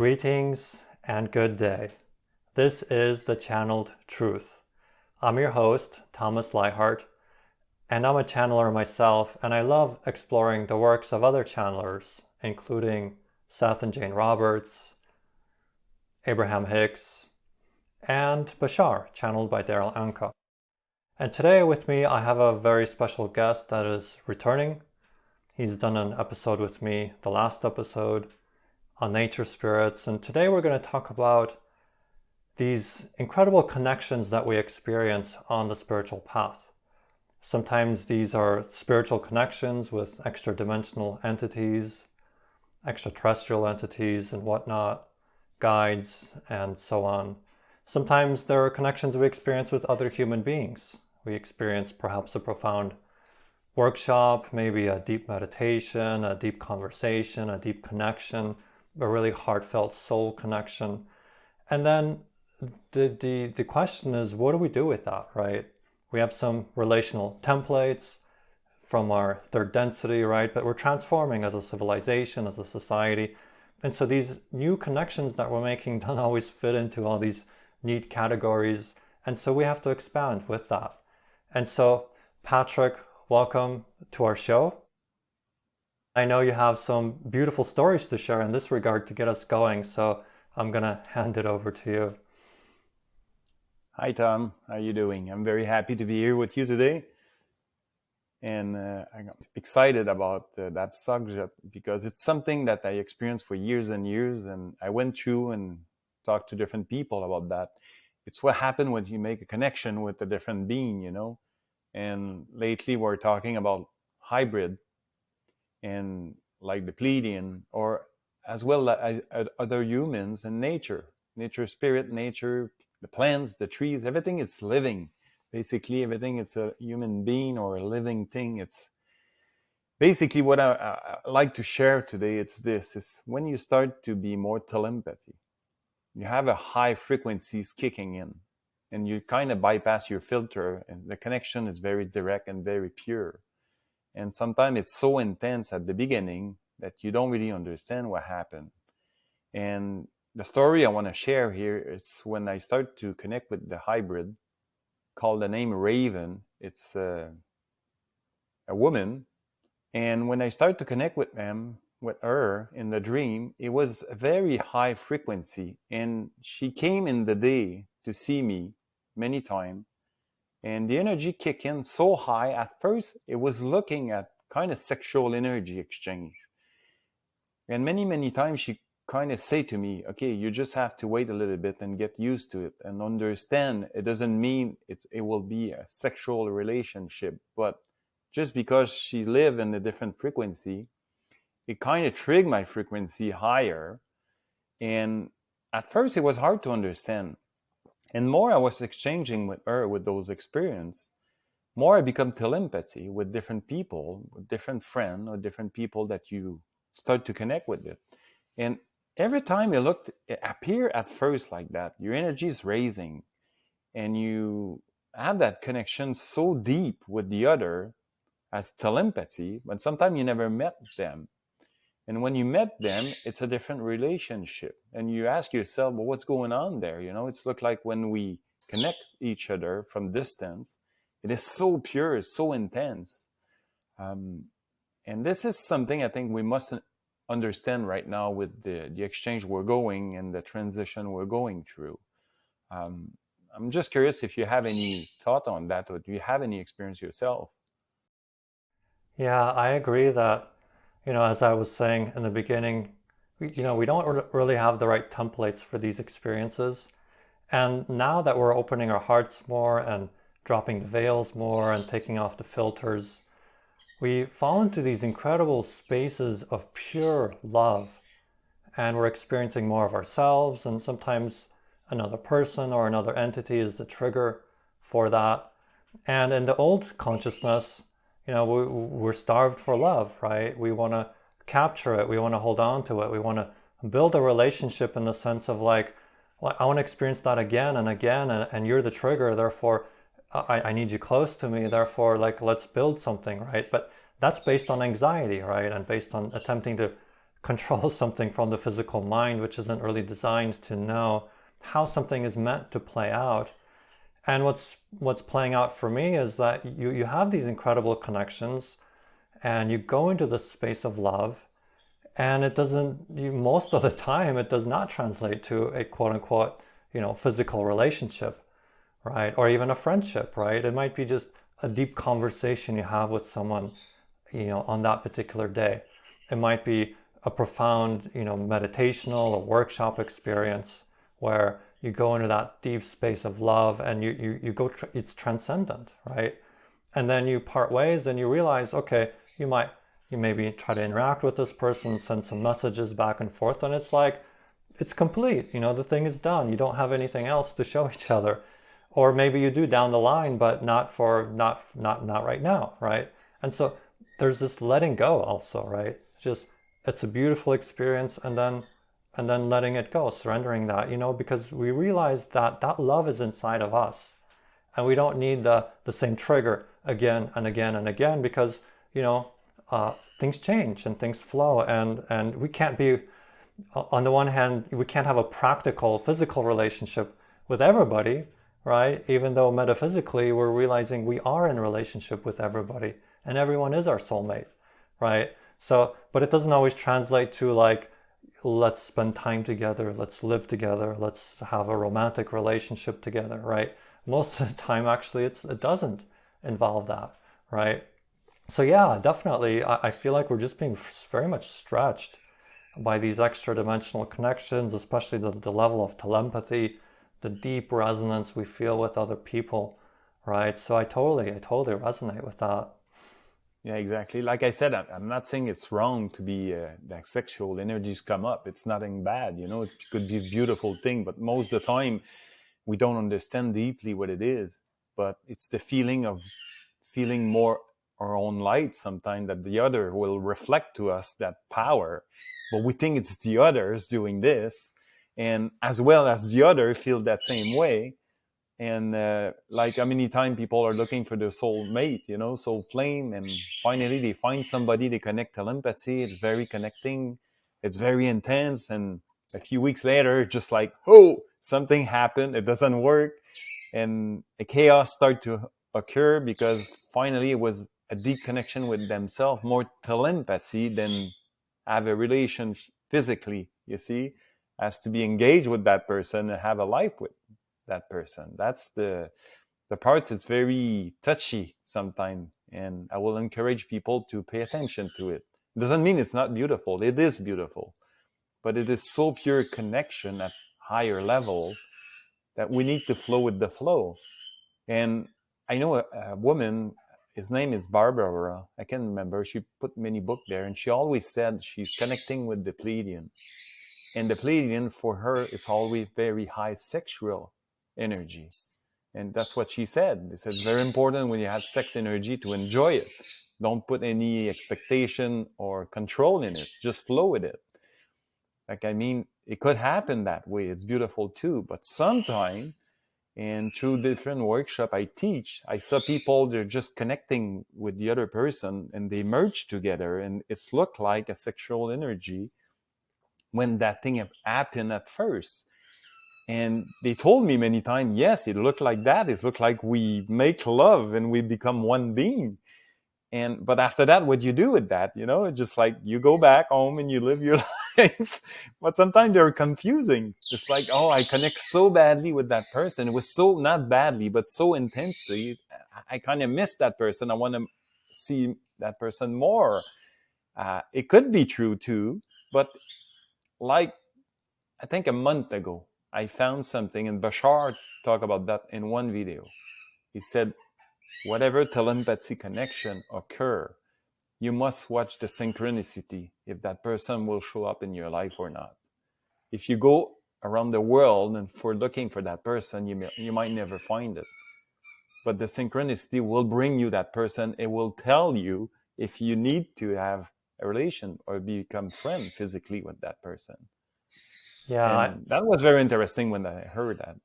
Greetings and good day. This is The Channeled Truth. I'm your host, Thomas Leichardt, and I'm a channeler myself, and I love exploring the works of other channelers, including Seth and Jane Roberts, Abraham-Hicks, and Bashar, channeled by Darryl Anka. And today with me, I have a very special guest that is returning. He's done an episode with me, the last episode, on nature spirits, and today we're going to talk about these incredible connections that we experience on the spiritual path. Sometimes these are spiritual connections with extra-dimensional entities, extraterrestrial entities and whatnot, guides and so on. Sometimes there are connections we experience with other human beings. We experience perhaps a profound workshop, maybe a deep meditation, a deep conversation, a deep connection, a really heartfelt soul connection. And then the question is, what do we do with that, right? We have some relational templates from our third density, right? But we're transforming as a civilization, as a society. And so these new connections that we're making don't always fit into all these neat categories. And so we have to expand with that. And so, Patrick, welcome to our show. I know you have some beautiful stories to share in this regard to get us going, so I'm going to hand it over to you. Hi, Tom. How are you doing? I'm very happy to be here with you today. And I'm excited about that subject because it's something that I experienced for years and years, and I went through and talked to different people about that. It's what happened when you make a connection with a different being, you know. And lately we're talking about hybrid and like the Pleiadian, or as well as other humans and nature, spirit, nature, the plants, the trees, everything is living. Basically, everything it's a human being or a living thing. It's basically what I like to share today. It's this: is when you start to be more telepathy, you have a high frequencies kicking in, and you kind of bypass your filter, and the connection is very direct and very pure. And sometimes it's so intense at the beginning that you don't really understand what happened. And the story I want to share here, it's when I start to connect with the hybrid, called the name Raven. It's a woman. And when I start to connect with her in the dream, it was a very high frequency. And she came in the day to see me many times. And the energy kicked in so high. At first, it was looking at kind of sexual energy exchange. And many times she kind of say to me, okay, you just have to wait a little bit and get used to it and understand it doesn't mean it will be a sexual relationship. But just because she live in a different frequency, it kind of triggered my frequency higher. And at first, it was hard to understand. And more I was exchanging with her with those experiences, more I become telepathy with different people, with different friends or different people that you start to connect with it. And every time it appear at first like that, your energy is raising and you have that connection so deep with the other as telepathy, but sometimes you never met them. And when you met them, it's a different relationship. And you ask yourself, well, what's going on there? You know, it's look like when we connect each other from distance, it is so pure, so intense. And this is something I think we must understand right now with the exchange we're going and the transition we're going through. I'm just curious if you have any thought on that, or do you have any experience yourself? Yeah, I agree that, as I was saying in the beginning, we don't really have the right templates for these experiences. And now that we're opening our hearts more and dropping the veils more and taking off the filters, we fall into these incredible spaces of pure love. And we're experiencing more of ourselves, and sometimes another person or another entity is the trigger for that. And in the old consciousness, we're starved for love, right? We want to capture it. We want to hold on to it. We want to build a relationship in the sense of like, well, I want to experience that again and again, and you're the trigger. Therefore, I need you close to me. Therefore, like, let's build something, right? But that's based on anxiety, right? And based on attempting to control something from the physical mind, which isn't really designed to know how something is meant to play out. And what's playing out for me is that you have these incredible connections, and you go into the space of love, and it doesn't, most of the time, it does not translate to a quote unquote, physical relationship, right? Or even a friendship, right? It might be just a deep conversation you have with someone, on that particular day. It might be a profound, meditational or workshop experience where you go into that deep space of love, and you go, it's transcendent, right? And then you part ways and you realize, okay, you maybe try to interact with this person, send some messages back and forth, and it's like, it's complete, the thing is done. You don't have anything else to show each other. Or maybe you do down the line, but not right now, right? And so there's this letting go also, right? It's a beautiful experience, and then letting it go, surrendering that, because we realize that love is inside of us, and we don't need the same trigger again and again and again, because things change and things flow, and we can't be, on the one hand, we can't have a practical physical relationship with everybody, right? Even though metaphysically we're realizing we are in a relationship with everybody, and everyone is our soulmate, right? So, but it doesn't always translate to like, let's spend time together, let's live together, let's have a romantic relationship together, right? Most of the time, actually, it doesn't involve that, right? So yeah, definitely, I feel like we're just being very much stretched by these extra dimensional connections, especially the level of tel-empathy, the deep resonance we feel with other people, right? So I totally resonate with that. Yeah, exactly. Like I said, I'm not saying it's wrong to be that sexual energies come up. It's nothing bad, it could be a beautiful thing. But most of the time, we don't understand deeply what it is. But it's the feeling of feeling more our own light sometimes, that the other will reflect to us that power. But we think it's the others doing this, and as well as the other feel that same way. And like how many times people are looking for their soul mate, soul flame, and finally they find somebody, they connect telepathy, it's very connecting, it's very intense, and a few weeks later, just like, oh, something happened, it doesn't work, and a chaos start to occur, because finally it was a deep connection with themselves, more telepathy than have a relation physically, you see, as to be engaged with that person and have a life with that person. That's the parts. It's very touchy sometimes, and I will encourage people to pay attention to it. It doesn't mean it's not beautiful. It is beautiful, but it is so pure connection at higher level that we need to flow with the flow. And I know a woman, his name is Barbara, I can't remember, she put many books there, and she always said she's connecting with the Pleiadian, and the Pleiadian for her is always very high sexual energy. And that's what she said. It says it's very important when you have sex energy to enjoy it. Don't put any expectation or control in it. Just flow with it. Like, I mean, it could happen that way. It's beautiful too. But sometimes, and through different workshop I teach, I saw people, they're just connecting with the other person and they merge together, and it's looked like a sexual energy when that thing happened at first. And they told me many times, yes, it looked like that. It looked like we make love and we become one being. But after that, what do you do with that? It's just like you go back home and you live your life. But sometimes they're confusing. It's like, oh, I connect so badly with that person. It was so, not badly, but so intensely. I kind of miss that person. I want to see that person more. It could be true too. But like, I think a month ago, I found something, and Bashar talked about that in one video. He said, whatever telepathy connection occur, you must watch the synchronicity if that person will show up in your life or not. If you go around the world and for looking for that person, you might never find it. But the synchronicity will bring you that person. It will tell you if you need to have a relation or become friend physically with that person. Yeah, And that was very interesting when I heard that.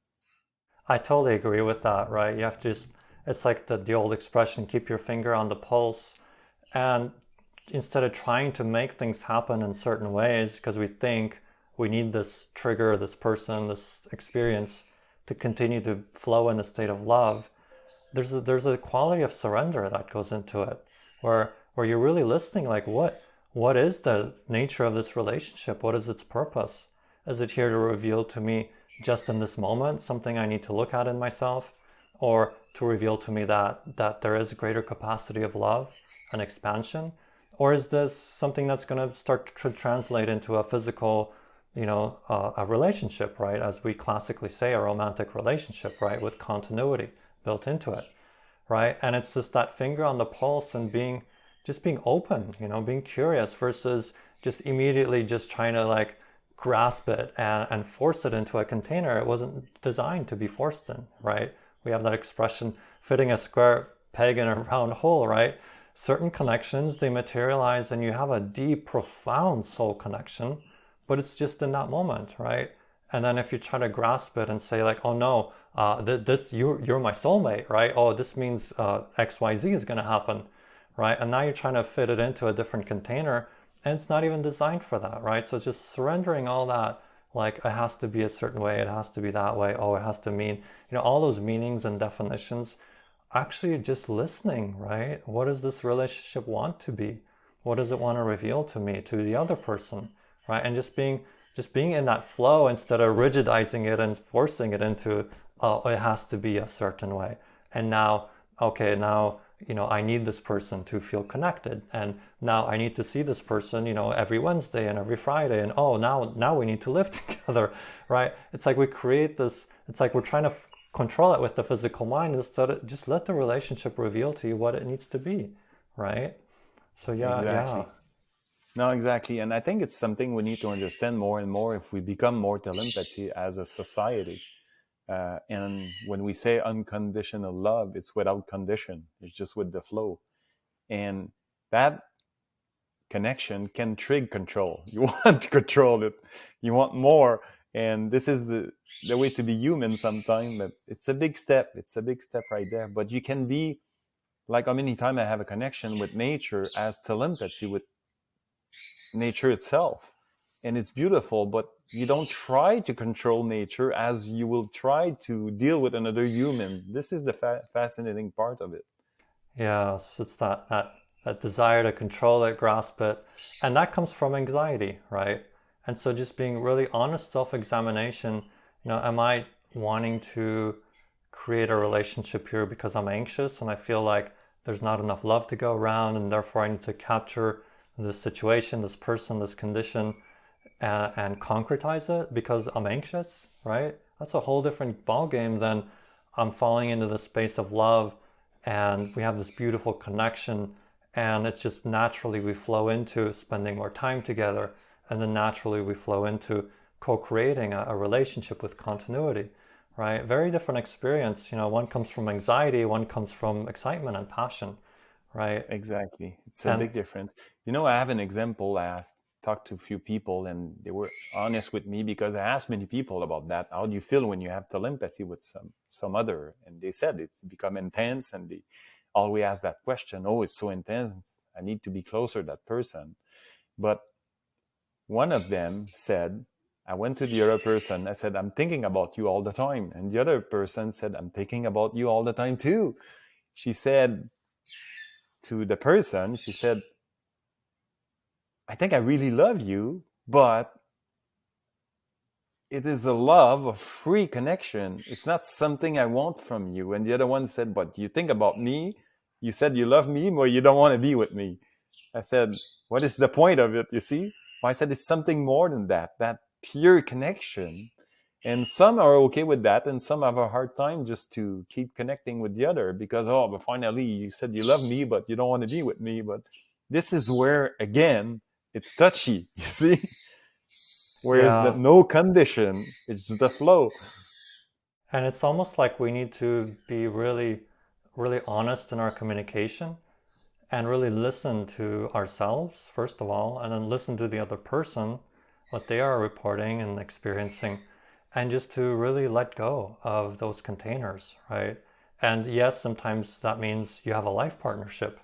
I totally agree with that, right? You have to just, it's like the old expression, keep your finger on the pulse. And instead of trying to make things happen in certain ways because we think we need this trigger, this person, this experience to continue to flow in a state of love, there's a quality of surrender that goes into it, where you're really listening, like what is the nature of this relationship? What is its purpose? Is it here to reveal to me just in this moment something I need to look at in myself, or to reveal to me that there is a greater capacity of love and expansion? Or is this something that's going to start to translate into a physical, a relationship, right? As we classically say, a romantic relationship, right? With continuity built into it, right? And it's just that finger on the pulse and being open, being curious versus just immediately just trying to like grasp it and force it into a container. It wasn't designed to be forced in, right? We have that expression, fitting a square peg in a round hole, right? Certain connections, they materialize and you have a deep, profound soul connection, but it's just in that moment, right? And then if you try to grasp it and say like, oh no, you're my soulmate, right? Oh, this means XYZ is going to happen, right? And now you're trying to fit it into a different container and it's not even designed for that, right? So it's just surrendering all that, like it has to be a certain way, it has to be that way, oh, it has to mean, all those meanings and definitions. Actually just listening, right? What does this relationship want to be? What does it want to reveal to me, to the other person, right? And just being in that flow instead of rigidizing it and forcing it into, oh, it has to be a certain way. And now, okay, now, I need this person to feel connected. And now I need to see this person, every Wednesday and every Friday. And oh, now we need to live together, right? It's like we create this, it's like we're trying to control it with the physical mind instead of just let the relationship reveal to you what it needs to be, right? So Exactly. No, exactly. And I think it's something we need to understand more and more if we become more tel-empathy as a society. And when we say unconditional love, it's without condition. It's just with the flow. And that connection can trigger control. You want to control it. You want more. And this is the way to be human sometimes. But it's a big step. It's a big step right there. But you can be, like how many times I have a connection with nature as telepathy with nature itself. And it's beautiful, but you don't try to control nature as you will try to deal with another human. This is the fascinating part of it. Yeah, so it's that desire to control it, grasp it, and that comes from anxiety, right? And so just being really honest self-examination, am I wanting to create a relationship here because I'm anxious and I feel like there's not enough love to go around and therefore I need to capture this situation, this person, this condition, and concretize it because I'm anxious, right? That's a whole different ballgame than I'm falling into the space of love and we have this beautiful connection and it's just naturally we flow into spending more time together and then naturally we flow into co-creating a relationship with continuity, right? Very different experience. One comes from anxiety, one comes from excitement and passion, right? Exactly. It's a big difference. I have an example. I've talked to a few people and they were honest with me because I asked many people about that. How do you feel when you have telepathy with some other? And they said it's become intense and they always ask that question. Oh, it's so intense. I need to be closer to that person. But one of them said, I went to the other person. I said, I'm thinking about you all the time. And the other person said, I'm thinking about you all the time too. She said to the person, she said, I think I really love you, but it is a love of free connection. It's not something I want from you. And the other one said, but you think about me. You said you love me, but you don't want to be with me. I said, what is the point of it, you see? Well, I said, it's something more than that pure connection. And some are okay with that, and some have a hard time just to keep connecting with the other because, but finally you said you love me, but you don't want to be with me. But this is where, again, it's touchy, you see? Whereas no condition, it's the flow. And it's almost like we need to be really, really honest in our communication and really listen to ourselves, first of all, and then listen to the other person, what they are reporting and experiencing, and just to really let go of those containers, right? And yes, sometimes that means you have a life partnership.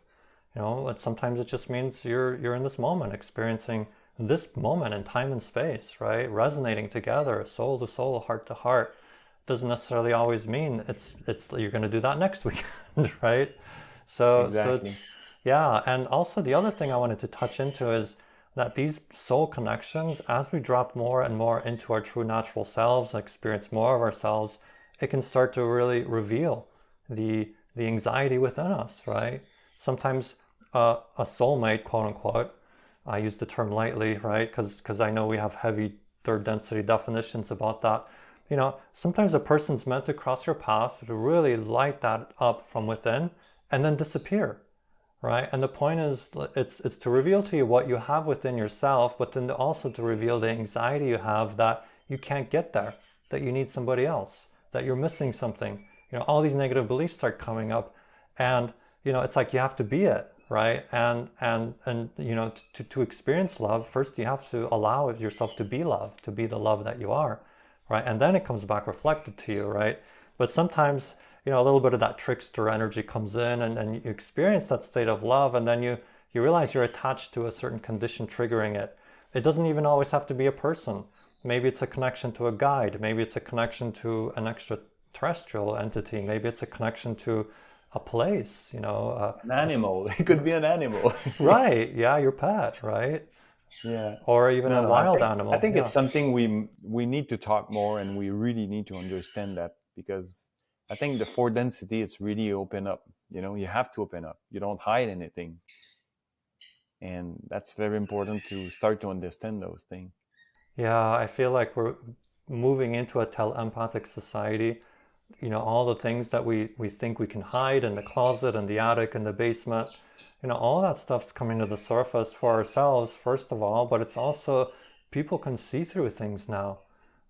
Sometimes it just means you're in this moment, experiencing this moment in time and space, right? Resonating together, soul to soul, heart to heart. Doesn't necessarily always mean it's you're going to do that next weekend, right? So Exactly. it's yeah. And also the other thing I wanted to touch into is that these soul connections, as we drop more and more into our true natural selves, experience more of ourselves, it can start to really reveal the anxiety within us, right? Sometimes a soulmate, quote unquote, I use the term lightly, right? Because I know we have heavy third density definitions about that. Sometimes a person's meant to cross your path to really light that up from within and then disappear, right? And the point is, it's to reveal to you what you have within yourself, but then also to reveal the anxiety you have that you can't get there, that you need somebody else, that you're missing something. All these negative beliefs start coming up, and it's like you have to be it, right? And to experience love, first you have to allow yourself to be love, to be the love that you are, right? And then it comes back reflected to you, right? But sometimes a little bit of that trickster energy comes in, and you experience that state of love, and then you realize you're attached to a certain condition triggering it. It doesn't even always have to be a person. Maybe it's a connection to a guide. Maybe it's a connection to an extraterrestrial entity. Maybe it's a connection to a place, An animal. It could be an animal. right, yeah, your pet, right? Yeah. Or even a No, I wild think animal, it's yeah. something we need to talk more, and we really need to understand that, because I think the four density, it's really open up. You have to open up. You don't hide anything, and that's very important to start to understand those things. Yeah, I feel like we're moving into a tel-empathic society. All the things that we think we can hide in the closet and the attic and the basement, all that stuff's coming to the surface for ourselves, first of all, but it's also people can see through things now,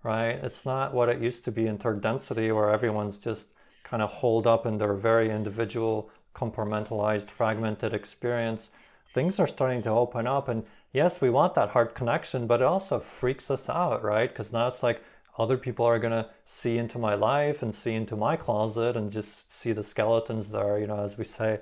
right? It's not what it used to be in third density where everyone's just kind of holed up in their very individual, compartmentalized, fragmented experience. Things are starting to open up, and yes, we want that heart connection, but it also freaks us out, right? Because now it's like other people are going to see into my life and see into my closet and just see the skeletons there, as we say,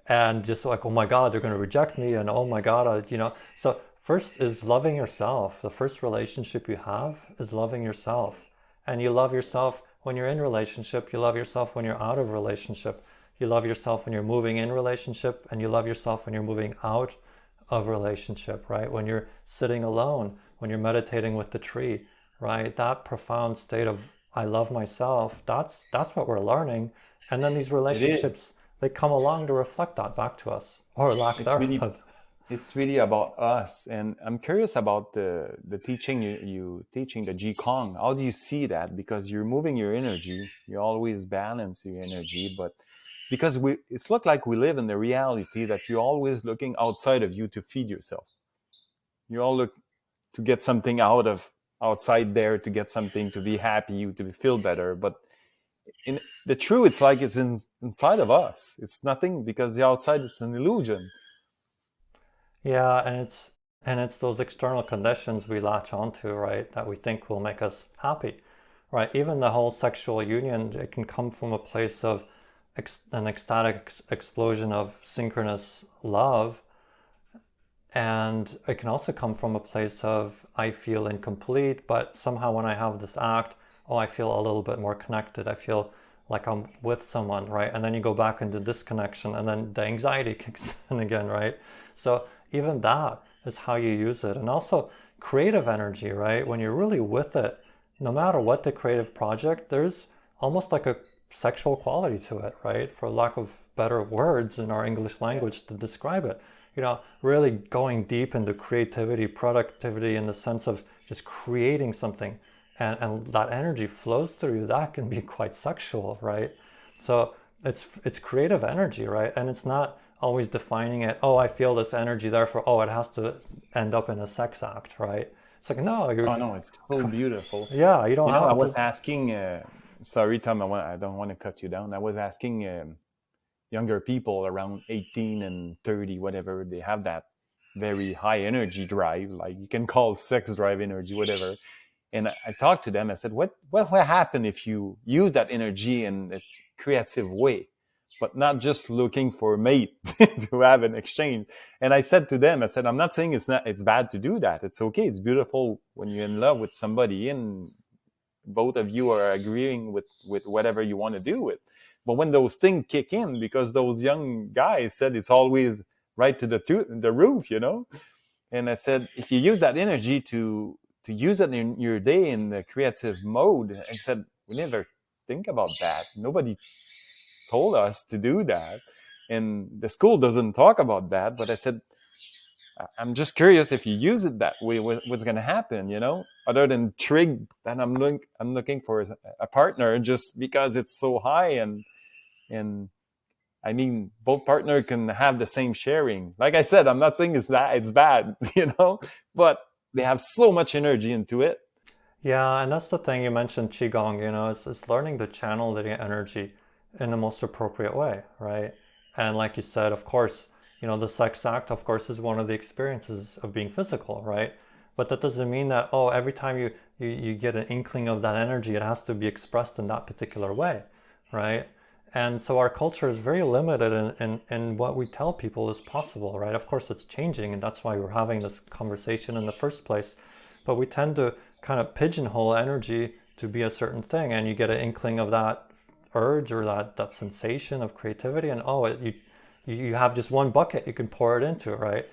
and just like, oh my God, they're going to reject me, and oh my God, So first is loving yourself. The first relationship you have is loving yourself. And you love yourself when you're in relationship. You love yourself when you're out of relationship. You love yourself when you're moving in relationship, and you love yourself when you're moving out of relationship, right? When you're sitting alone, when you're meditating with the tree, right? That profound state of I love myself, that's what we're learning. And then these It is. relationships, they come along to reflect that back to us, or lack It's really thereof. it's really about us, and I'm curious about the teaching you teaching the Qigong. How do you see that? Because you're moving your energy, you always balance your energy, but because it's look like we live in the reality that you're always looking outside of you to feed yourself. You all look to get something out of outside there, to get something to be happy, to feel better, but in the truth, it's like it's inside of us. It's nothing, because the outside is an illusion. Yeah, and it's those external conditions we latch onto, right, that we think will make us happy, right? Even the whole sexual union, it can come from a place of an ecstatic explosion of synchronous love, and it can also come from a place of I feel incomplete, but somehow when I have this act, oh, I feel a little bit more connected. I feel like I'm with someone, right? And then you go back into disconnection, and then the anxiety kicks in again, right? So even that is how you use it. And also creative energy, right? When you're really with it, no matter what the creative project, there's almost like a sexual quality to it, right? For lack of better words in our English Yeah. language to describe it. Really going deep into creativity, productivity in the sense of just creating something, and that energy flows through you, that can be quite sexual, right? So it's creative energy, right? And it's not always defining it, oh, I feel this energy, therefore, oh, it has to end up in a sex act, right? It's like, no, Oh no, it's so beautiful. yeah, you don't I have was to. asking. Sorry, Tom. I don't want to cut you down. I was asking younger people around 18 and 30, whatever. They have that very high energy drive, like you can call sex drive energy, whatever. And I talked to them. I said, what will happen if you use that energy in a creative way? but not just looking for a mate to have an exchange. And I said to them, I said, I'm not saying it's bad to do that. It's okay. It's beautiful when you're in love with somebody and both of you are agreeing with whatever you want to do with. But when those things kick in, because those young guys said it's always right to the roof, you know? And I said, if you use that energy to use it in your day in the creative mode, I said, we never think about that. Nobody told us to do that. And the school doesn't talk about that. But I said, I'm just curious if you use it that way, what's going to happen, you know, other than trig that I'm looking for a partner just because it's so high. And I mean, both partners can have the same sharing. Like I said, I'm not saying it's bad, you know, but they have so much energy into it. Yeah, and that's the thing you mentioned, Qigong, you know, it's learning to channel the energy in the most appropriate way, right? And like you said, of course, you know, the sex act, of course, is one of the experiences of being physical, right? But that doesn't mean that, oh, every time you get an inkling of that energy, it has to be expressed in that particular way, right? And so our culture is very limited in what we tell people is possible, right? Of course, it's changing, and that's why we're having this conversation in the first place. But we tend to kind of pigeonhole energy to be a certain thing, and you get an inkling of that urge or that sensation of creativity, and you have just one bucket you can pour it into, right?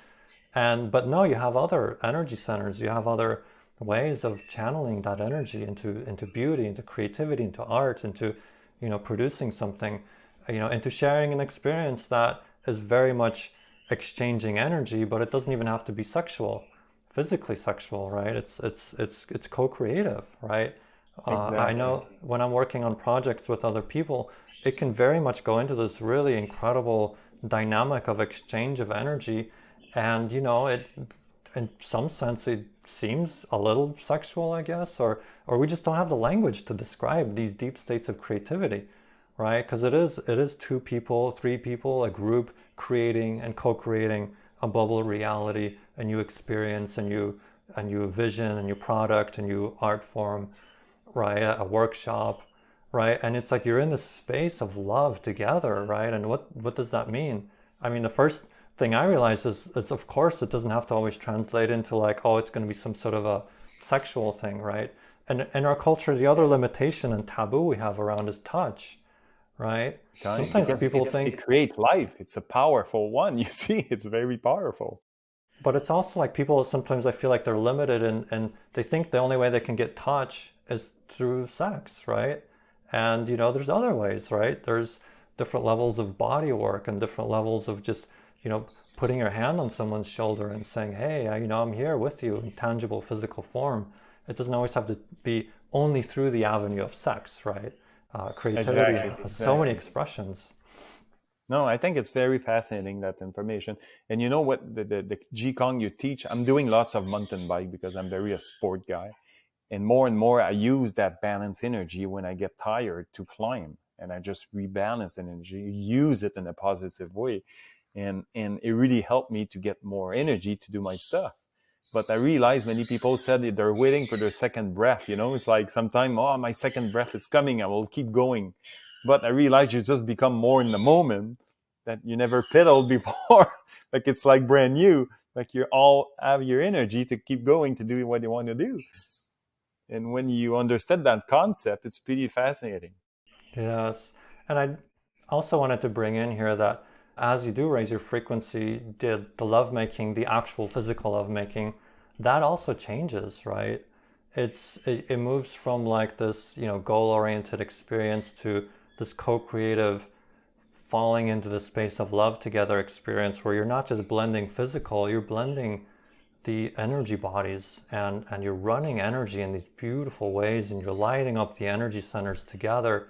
But no, you have other energy centers, you have other ways of channeling that energy into beauty, into creativity, into art, into, you know, producing something, you know, into sharing an experience that is very much exchanging energy, but it doesn't even have to be sexual, physically sexual, right? It's co-creative, right? Exactly. I know when I'm working on projects with other people, it can very much go into this really incredible dynamic of exchange of energy, and you know, it in some sense it seems a little sexual, I guess, or we just don't have the language to describe these deep states of creativity, right? Because it is two people, three people, a group creating and co-creating a bubble reality, a new experience, a new vision, a new product, a new art form, right? A workshop, right? And it's like you're in this space of love together, right? And what does that mean? I mean, the first thing I realized is of course it doesn't have to always translate into like, oh, it's going to be some sort of a sexual thing, right? And in our culture, the other limitation and taboo we have around is touch, right? Sometimes people think it creates life. It's a powerful one. You see, it's very powerful. But it's also like people sometimes I feel like they're limited and they think the only way they can get touch is through sex, right? And you know, there's other ways, right? There's different levels of body work and different levels of just, you know, putting your hand on someone's shoulder and saying, hey, you know, I'm here with you in tangible physical form. It doesn't always have to be only through the avenue of sex, right? Creativity has so many expressions. No, I think it's very fascinating, that information. And you know what, the Qigong you teach, I'm doing lots of mountain bike because I'm very a sport guy. And more I use that balance energy when I get tired to climb. And I just rebalance energy, use it in a positive way. And it really helped me to get more energy to do my stuff. But I realized many people said that they're waiting for their second breath. You know, it's like sometime, oh, my second breath is coming, I will keep going. But I realized you just become more in the moment that you never pedaled before. Like it's like brand new. Like you all have your energy to keep going to do what you want to do. And when you understand that concept, it's pretty fascinating. Yes. And I also wanted to bring in here that as you do raise your frequency, the lovemaking, the actual physical lovemaking, that also changes, right? It moves from like this, you know, goal-oriented experience to this co-creative falling into the space of love together experience where you're not just blending physical, you're blending the energy bodies and you're running energy in these beautiful ways and you're lighting up the energy centers together.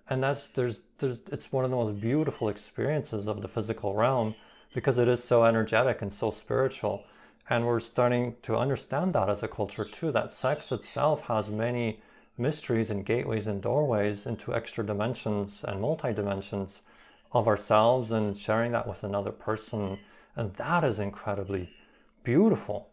And it's one of the most beautiful experiences of the physical realm because it is so energetic and so spiritual. And we're starting to understand that as a culture too, that sex itself has many mysteries and gateways and doorways into extra dimensions and multi-dimensions of ourselves and sharing that with another person. And that is incredibly beautiful,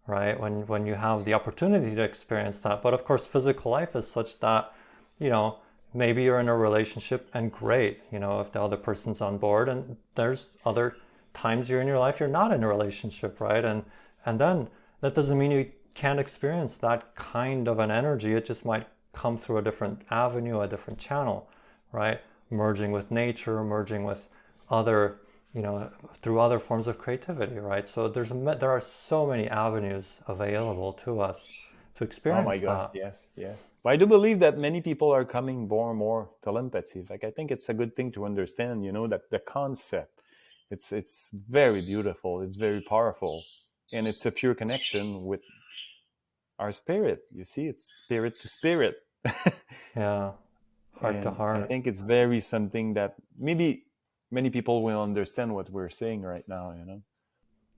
right? When you have the opportunity to experience that. But of course, physical life is such that, you know, maybe you're in a relationship and great, if the other person's on board, and there's other times you're in your life you're not in a relationship, right? And then that doesn't mean you can't experience that kind of an energy. It just might come through a different avenue, a different channel, right? Merging with nature, merging with other, through other forms of creativity, right? So there are so many avenues available to us to Oh my experience gosh, that. yes, yes. But I do believe that many people are coming more and more telepathy. Like I think it's a good thing to understand, that the concept, it's very beautiful, it's very powerful, and it's a pure connection with our spirit. You see, it's spirit to spirit. Yeah, heart to And I heart. think it's very something that maybe many people will understand what we're saying right now.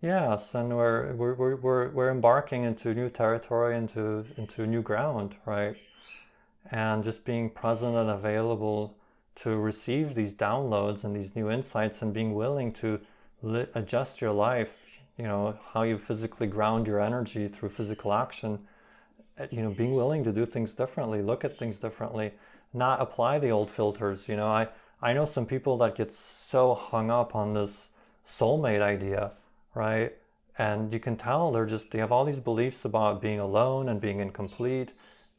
Yes, and we're embarking into new territory, into new ground, right? And just being present and available to receive these downloads and these new insights, and being willing to adjust your life, how you physically ground your energy through physical action, being willing to do things differently, look at things differently, not apply the old filters. I know some people that get so hung up on this soulmate idea, right? And you can tell they have all these beliefs about being alone and being incomplete,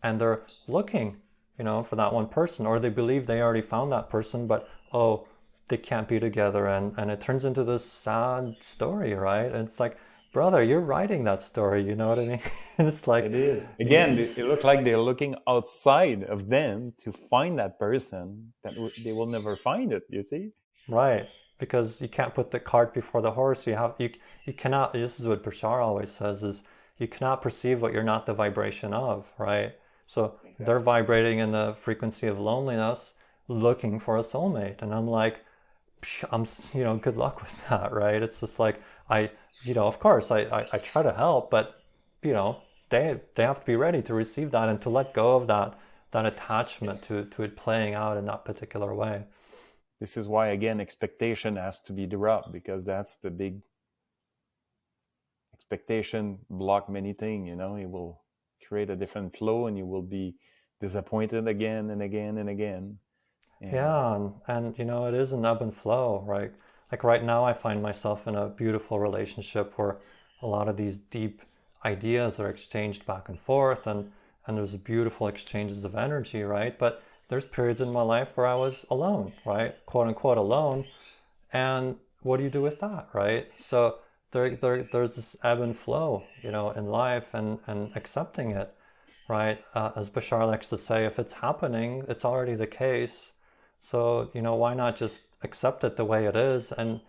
and they're looking, for that one person, or they believe they already found that person, but oh, they can't be together, and it turns into this sad story, right? And it's like, brother, you're writing that story, you know what I mean? And it's like, It is. Again, it looks like they're looking outside of them to find that person that they will never find it, you see? right, because you can't put the cart before the horse. You cannot. This is what Bashar always says: is you cannot perceive what you're not the vibration of, right? So they're vibrating in the frequency of loneliness, looking for a soulmate, and I'm like, good luck with that, right? It's just like of course I try to help, but they have to be ready to receive that and to let go of that attachment to it playing out in that particular way. This is why, again, expectation has to be dropped, because that's the big expectation block many things, it will create a different flow and you will be disappointed again and again and again. And Yeah, and it is an ebb and flow, right? Like right now, I find myself in a beautiful relationship where a lot of these deep ideas are exchanged back and forth, and there's beautiful exchanges of energy, right? But there's periods in my life where I was alone, right? Quote unquote alone. And what do you do with that, right? So there's this ebb and flow, in life, and accepting it, right? As Bashar likes to say, if it's happening, it's already the case. So, why not just accept it the way it is, and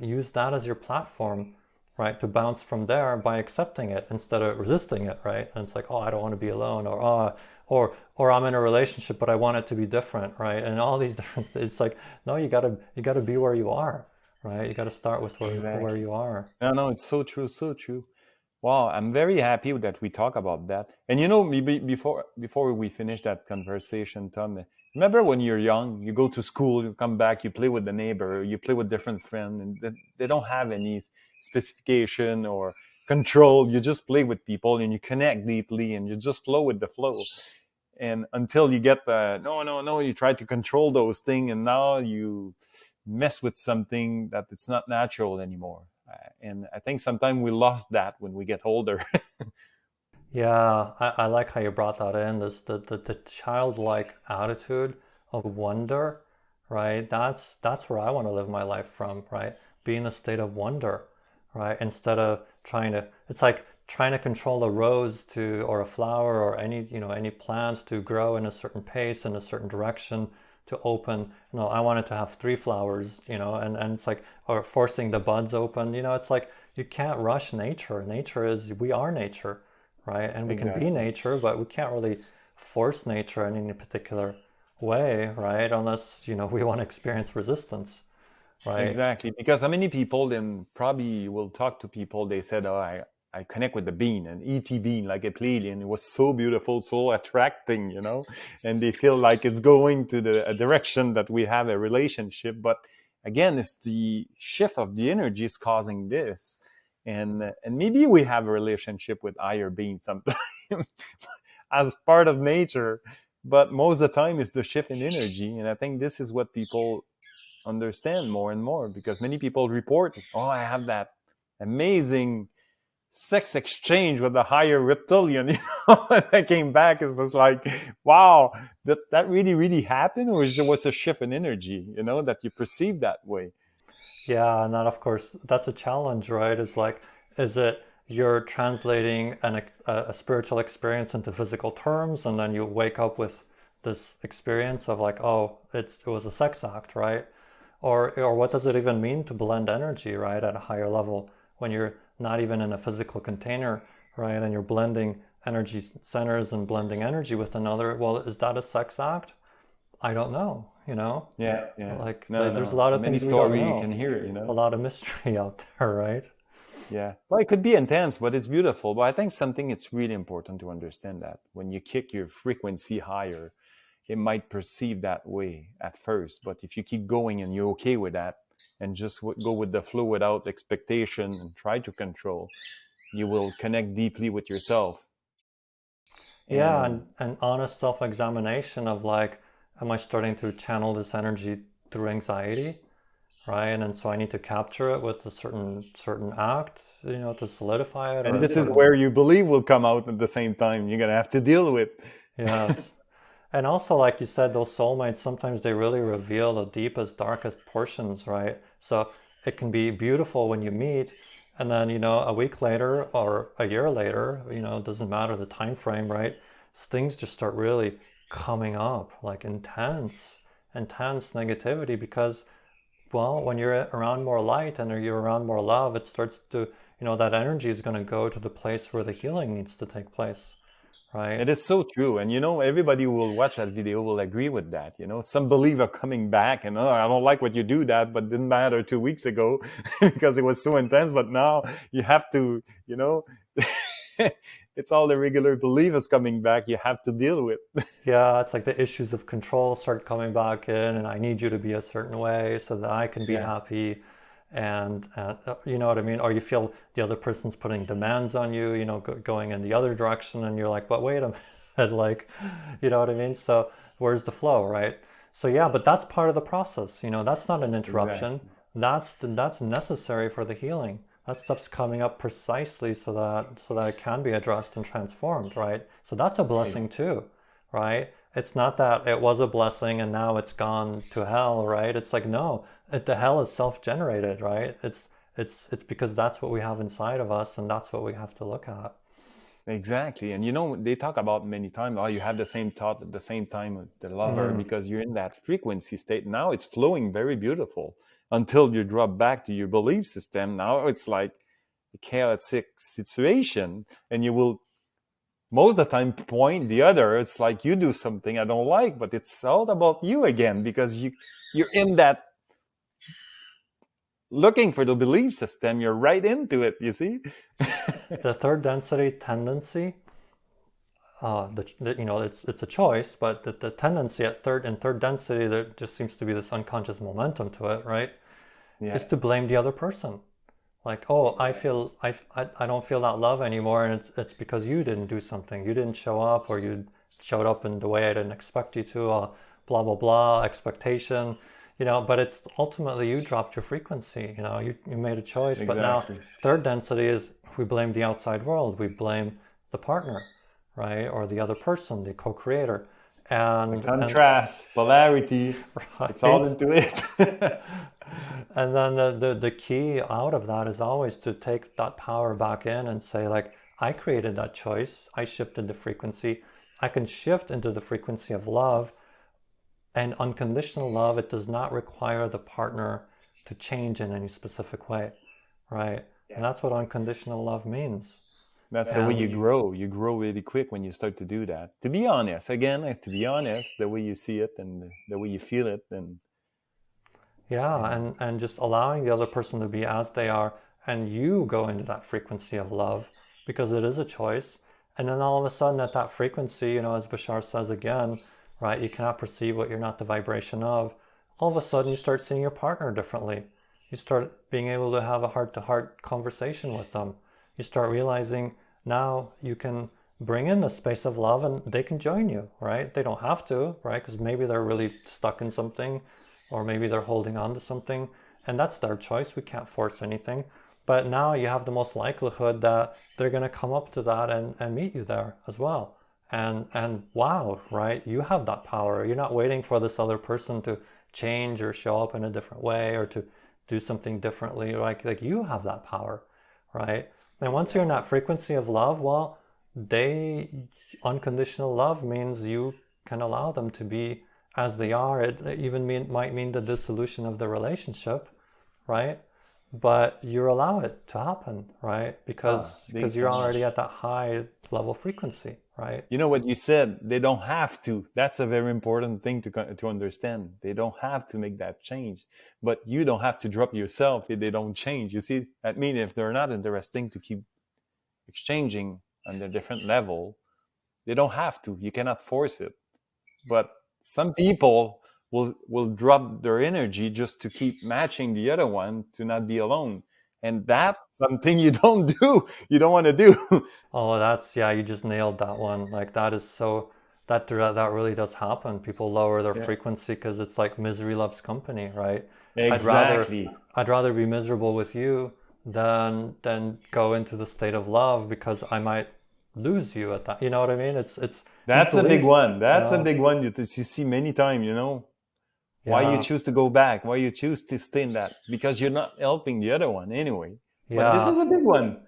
use that as your platform, right? To bounce from there by accepting it instead of resisting it, right? And it's like, oh, I don't want to be alone, or I'm in a relationship, but I want it to be different, right? And all these different, it's like, no, you gotta be where you are, right? You gotta start with where exactly. you are. No, it's so true, so true. Wow, I'm very happy that we talk about that. And maybe before we finish that conversation, Tom, remember when you're young, you go to school, you come back, you play with the neighbor, you play with different friends, and they don't have any specification or control. You just play with people and you connect deeply and you just flow with the flow. And until you get no, you try to control those things, and now you mess with something that it's not natural anymore. And I think sometimes we lost that when we get older. Yeah, I like how you brought that in. The childlike attitude of wonder, right? That's where I want to live my life from, right? Be in a state of wonder, right? Instead of it's like trying to control a rose or a flower or any plant to grow in a certain pace, in a certain direction, to open. I want it to have three flowers, and it's like, or forcing the buds open. It's like you can't rush nature. We are nature, right? And we can be Exactly. nature, but we can't really force nature in any particular way, right? Unless, we want to experience resistance, right? Exactly. Because how many people then probably will talk to people, they said, oh, I connect with the bean, an ET bean, like a Pleiadian. It was so beautiful, so attracting. And they feel like it's going to a direction that we have a relationship. But again, it's the shift of the energy is causing this. And maybe we have a relationship with higher being sometimes as part of nature. but most of the time it's the shift in energy. And I think this is what people understand more and more, because many people report, oh, I have that amazing sex exchange with the higher reptilian, and I came back, it's just like, wow, that really happened, or was it was a shift in energy, that you perceive that way? Yeah, and that of course that's a challenge, right? Is like, is it you're translating a spiritual experience into physical terms, and then you wake up with this experience of like, oh, it was a sex act, right? Or what does it even mean to blend energy, right, at a higher level when you're not even in a physical container, right, and you're blending energy centers and blending energy with another? Well, is that a sex act? I don't know. Yeah. Like, No, there's a no, lot of many things we don't story you can know, a hear. lot of mystery out there, right? Yeah, well, it could be intense, but it's beautiful. But I think something it's really important to understand that when you kick your frequency higher, it might perceive that way at first, but if you keep going and you're okay with that, and just go with the flow without expectation and try to control, you will connect deeply with yourself. Yeah, And and honest self-examination of like, am I starting to channel this energy through anxiety, right? And so I need to capture it with a certain act, to solidify it, or and a this is certain. where you believe will come out at the same time. You're gonna have to deal with. Yes. And also, like you said, those soulmates, sometimes they really reveal the deepest, darkest portions, right? So it can be beautiful when you meet, and then, a week later or a year later, it doesn't matter the time frame, right? Things just start really coming up, like intense negativity, because, well, when you're around more light and you're around more love, it starts to, that energy is going to go to the place where the healing needs to take place, right? It is so true. And everybody who will watch that video will agree with that. Some believer coming back and, oh, I don't like what you do that, but didn't matter 2 weeks ago because it was so intense. But now you have to, it's all the regular believers coming back you have to deal with. Yeah, it's like the issues of control start coming back in, and I need you to be a certain way so that I can be Yeah, happy. And you know what I mean? Or you feel the other person's putting demands on you, going in the other direction, and you're like, but wait a minute, like, you know what I mean? So where's the flow, right? So yeah, but that's part of the process. That's not an interruption. exactly. That's necessary for the healing. That stuff's coming up precisely so that it can be addressed and transformed, right? So that's a blessing too, right? It's not that it was a blessing and now it's gone to hell, right? It's like, no, the hell is self-generated, right? It's because that's what we have inside of us, and that's what we have to look at. Exactly. And they talk about many times, oh, you have the same thought at the same time with the lover Mm. because you're in that frequency state. Now it's flowing very beautiful until you drop back to your belief system. Now it's like a chaotic situation, and you will most of the time point the other. It's like you do something I don't like, but it's all about you again because you're in that looking for the belief system. You're right into it, you see? The third density tendency, it's a choice, but the tendency at third density, there just seems to be this unconscious momentum to it, right? Yeah. Is to blame the other person. Like, oh, I don't feel that love anymore, and it's because you didn't do something, you didn't show up, or you showed up in the way I didn't expect you to, blah blah blah, expectation, but it's ultimately you dropped your frequency, you made a choice. But now Exactly. third density is we blame the outside world, we blame the partner, right, or the other person, the co-creator, The and contrast, polarity, it's all right. into it. And then the key out of that is always to take that power back in and say, like, I created that choice. I shifted the frequency. I can shift into the frequency of love. And unconditional love, it does not require the partner to change in any specific way, right? And that's what unconditional love means. That's the way And you grow. You grow really quick when you start to do that. To be honest, again, to be honest, the way you see it and the way you feel it, yeah, and and just allowing the other person to be as they are, and you go into that frequency of love because it is a choice. And then all of a sudden, at that frequency, as Bashar says again, right, you cannot perceive what you're not the vibration of. All of a sudden, you start seeing your partner differently. You start being able to have a heart to heart conversation with them. You start realizing now you can bring in the space of love and they can join you, right? They don't have to, right? Because maybe they're really stuck in something, or maybe they're holding on to something, and that's their choice. We can't force anything. But now you have the most likelihood that they're going to come up to that and meet you there as well. And wow, right? You have that power. You're not waiting for this other person to change or show up in a different way or to do something differently. Like you have that power, right? And once you're in that frequency of love, well, unconditional love means you can allow them to be as they are. It even might mean the dissolution of the relationship, right? But you allow it to happen, right? Because you're already at that high level frequency, right? You know what you said, they don't have to. That's a very important thing to understand. They don't have to make that change, but you don't have to drop yourself if they don't change. You see, I mean, if they're not interesting to keep exchanging on a different level, they don't have to. You cannot force it. But some people will drop their energy just to keep matching the other one to not be alone, and that's something you don't do. You don't want to do. Oh, you just nailed that one. Like that is so that really does happen. People lower their frequency because it's like misery loves company, right? Exactly. I'd rather be miserable with you than go into the state of love because I might lose you at that. You know what I mean? It's That's a big one. That's you know? a big one you see many times, you know. Why you choose to go back? Why you choose to stay in that? Because you're not helping the other one anyway. But this is a big one.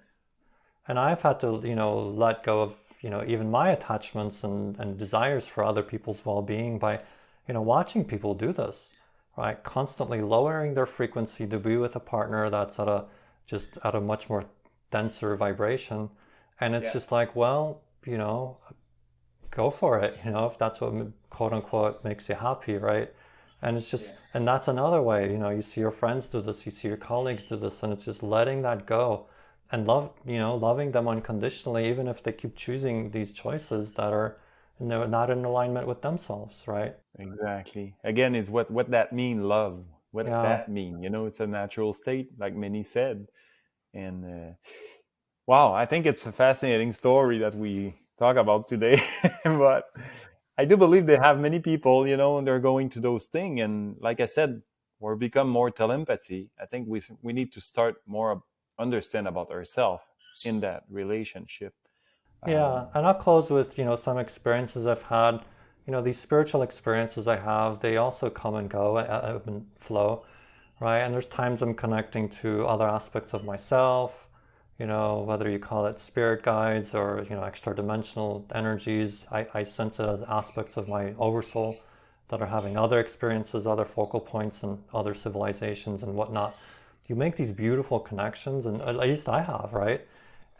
And I've had to, let go of, even my attachments and desires for other people's well-being by, watching people do this, right? Constantly lowering their frequency to be with a partner that's at a much more denser vibration. And it's just like, well, go for it, if that's what quote unquote makes you happy, right? And it's just, and that's another way, you see your friends do this, you see your colleagues do this, and it's just letting that go and loving them unconditionally, even if they keep choosing these choices that are not in alignment with themselves, right? Exactly. Again, is what that mean, love. What that mean? It's a natural state, like many said. And wow, I think it's a fascinating story that we talk about today. But I do believe they have many people, and they're going to those things. And like I said, we're become more telepathy. I think we need to start more understand about ourselves in that relationship. Yeah, and I'll close with, some experiences I've had. These spiritual experiences I have, they also come and go, ebb and flow, right? And there's times I'm connecting to other aspects of myself, whether you call it spirit guides or, extra dimensional energies. I sense it as aspects of my oversoul that are having other experiences, other focal points and other civilizations and whatnot. You make these beautiful connections, and at least I have, right?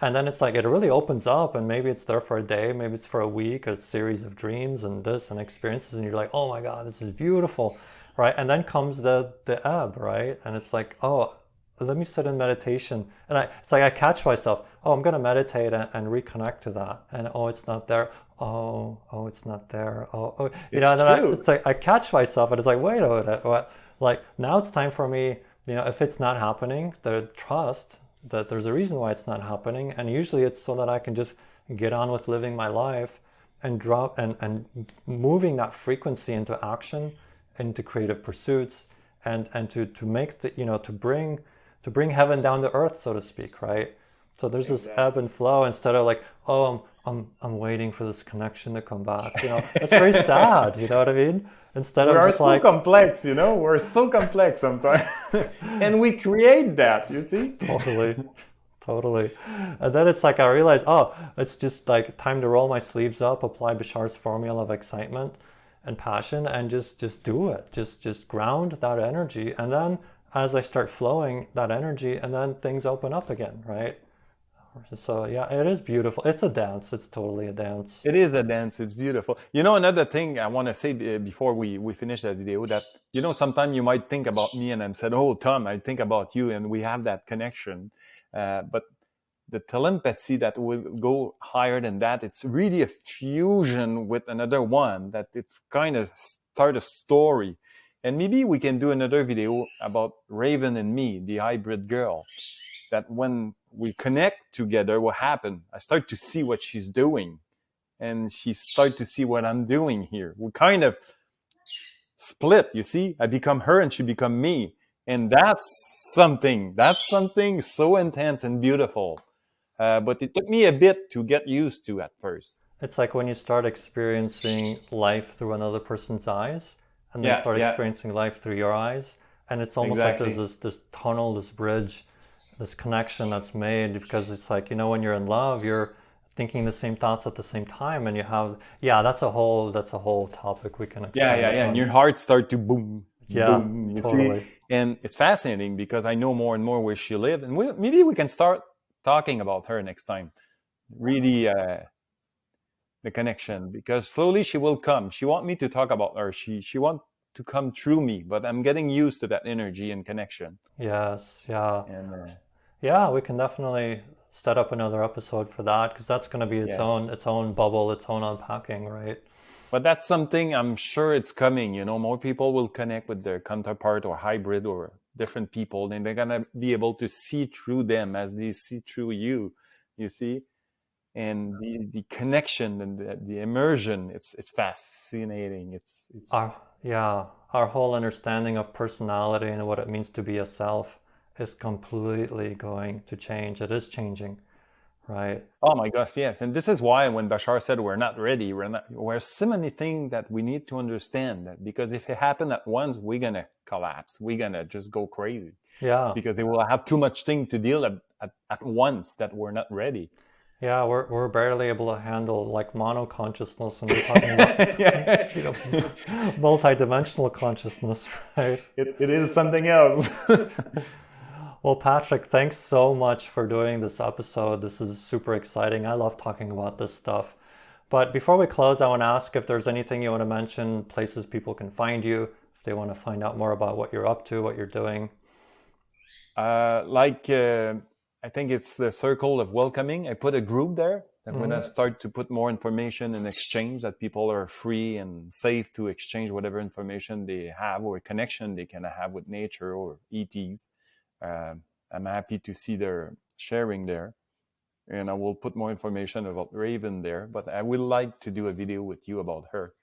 And then it's like it really opens up, and maybe it's there for a day, maybe it's for a week, a series of dreams and this and experiences, and you're like, oh my God, this is beautiful, right? And then comes the ebb, right? And it's like, oh, let me sit in meditation. And it's like I catch myself, oh, I'm going to meditate and reconnect to that. And oh, it's not there. Oh, it's not there. Oh. It's like I catch myself, and it's like, wait a minute. What? Like now it's time for me, if it's not happening, the trust that there's a reason why it's not happening, and usually it's so that I can just get on with living my life and drop and moving that frequency into action, into creative pursuits, and to make the to bring heaven down to earth, so to speak, right? So there's this ebb and flow instead of like, oh, I'm waiting for this connection to come back. That's very sad. You know what I mean? Instead of just like complex, we're so complex sometimes, and we create that. You see? Totally. And then it's like I realize, oh, it's just like time to roll my sleeves up, apply Bashar's formula of excitement and passion, and just do it. Just ground that energy, and then as I start flowing that energy, and then things open up again, right? So yeah, it is beautiful. It's a dance. It's totally a dance. It is a dance. It's beautiful. Another thing I want to say before we finish that video, that sometimes you might think about me and I said, oh, Tom, I think about you, and we have that connection. But the telepathy that will go higher than that, it's really a fusion with another one, that it's kind of start a story. And maybe we can do another video about Raven and me, the hybrid girl. that when we connect together, what happened? I start to see what she's doing, and she start to see what I'm doing here. We kind of split, you see? I become her and she become me. And that's something so intense and beautiful. But it took me a bit to get used to at first. It's like when you start experiencing life through another person's eyes, and they start experiencing life through your eyes. And it's almost like there's this tunnel, this bridge, this connection that's made, because it's like, you know, when you're in love, you're thinking the same thoughts at the same time, and you have, that's a whole topic we can expand on. And your heart start to boom, boom, you totally. See? And it's fascinating because I know more and more where she lived, and maybe we can start talking about her next time. Really, the connection, because slowly she will come. She want me to talk about her. She want to come through me, but I'm getting used to that energy and connection. Yes, yeah. And we can definitely set up another episode for that, because that's going to be its own bubble, its own unpacking, right? But that's something I'm sure it's coming. You know, more people will connect with their counterpart or hybrid or different people, and they're gonna be able to see through them as they see through you. You see, and the connection and the immersion, it's fascinating. It's our whole understanding of personality and what it means to be a self is completely going to change. It is changing, right? Oh my gosh, yes. And this is why when Bashar said we're not ready, there's so many things that we need to understand, that because if it happened at once, we're gonna collapse. We're gonna just go crazy. Yeah. Because they will have too much thing to deal at once that we're not ready. Yeah, we're barely able to handle like mono consciousness, and we're talking about multi-dimensional consciousness, right? It is something else. Well, Patrick, thanks so much for doing this episode. This is super exciting. I love talking about this stuff. But before we close, I want to ask if there's anything you want to mention, places people can find you, if they want to find out more about what you're up to, what you're doing. I think it's the Circle of Welcoming. I put a group there. I'm going to start to put more information in exchange, that people are free and safe to exchange whatever information they have or connection they can have with nature or ETs. I'm happy to see their sharing there. And I will put more information about Raven there. But I would like to do a video with you about her.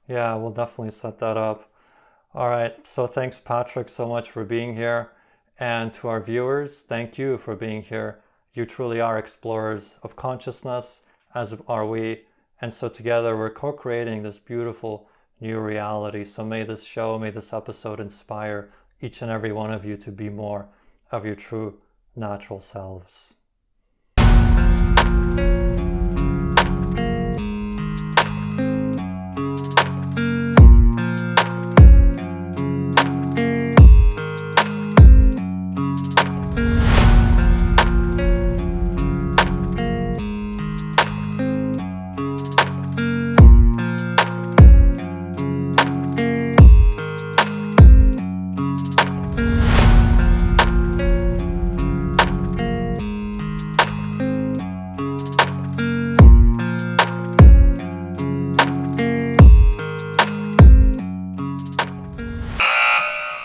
Yeah, we'll definitely set that up. All right. So thanks, Patrick, so much for being here. And to our viewers, thank you for being here. You truly are explorers of consciousness, as are we. And so together we're co-creating this beautiful new reality. So may this show, may this episode inspire each and every one of you to be more of your true natural selves.